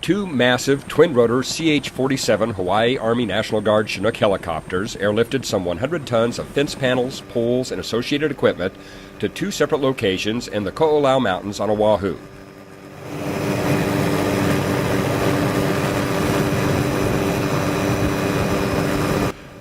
Two massive twin-rotor CH-47 Hawaii Army National Guard Chinook helicopters airlifted some 100 tons of fence panels, poles, and associated equipment to two separate locations in the Ko'olau Mountains on Oahu.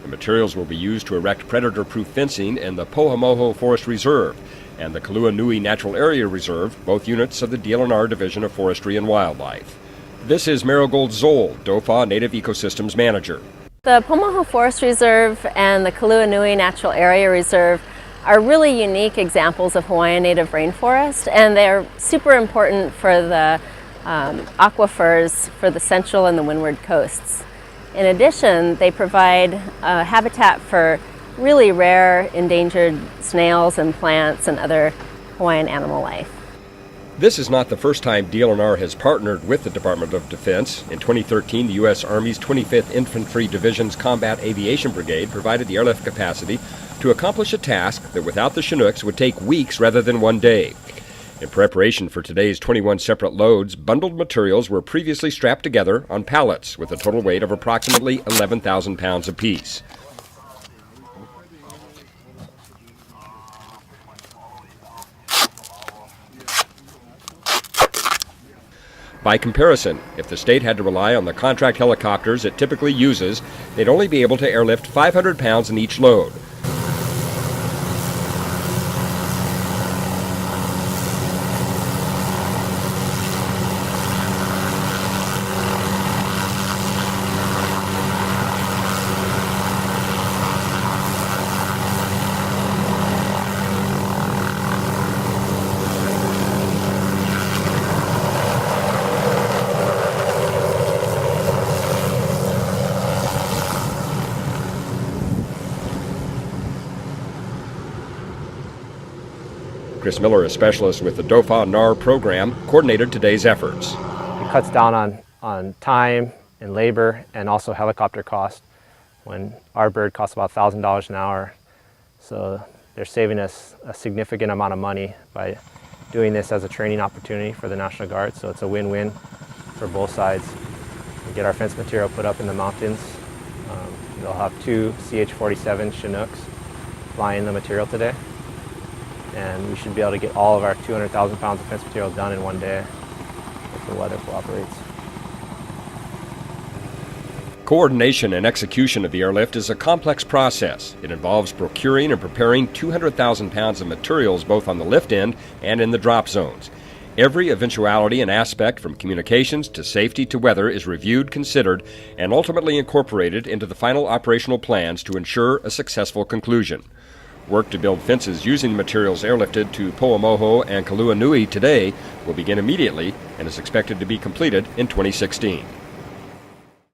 The materials will be used to erect predator-proof fencing in the Pohamoho Forest Reserve and the Kaluanui Natural Area Reserve, both units of the DLNR Division of Forestry and Wildlife. This is Marigold Zoll, DOFA Native Ecosystems Manager. The Pohamoho Forest Reserve and the Kaluanui Natural Area Reserve are really unique examples of Hawaiian native rainforest, and they're super important for the aquifers for the central and the windward coasts. In addition, they provide habitat for really rare endangered snails and plants and other Hawaiian animal life. This is not the first time DLNR has partnered with the Department of Defense. In 2013, the U.S. Army's 25th Infantry Division's Combat Aviation Brigade provided the airlift capacity to accomplish a task that without the Chinooks would take weeks rather than one day. In preparation for today's 21 separate loads, bundled materials were previously strapped together on pallets with a total weight of approximately 11,000 pounds apiece. By comparison, if the state had to rely on the contract helicopters it typically uses, they'd only be able to airlift 500 pounds in each load. Chris Miller, a specialist with the DLNR program, coordinated today's efforts. It cuts down on time and labor and also helicopter cost when our bird costs about $1,000 an hour. So they're saving us a significant amount of money by doing this as a training opportunity for the National Guard. So it's a win-win for both sides. We get our fence material put up in the mountains. They'll have two CH-47 Chinooks flying the material today. And we should be able to get all of our 200,000 pounds of fence material done in one day if the weather cooperates. Coordination and execution of the airlift is a complex process. It involves procuring and preparing 200,000 pounds of materials both on the lift end and in the drop zones. Every eventuality and aspect from communications to safety to weather is reviewed, considered, and ultimately incorporated into the final operational plans to ensure a successful conclusion. Work to build fences using the materials airlifted to Pohamoho and Kaluanui today will begin immediately and is expected to be completed in 2016.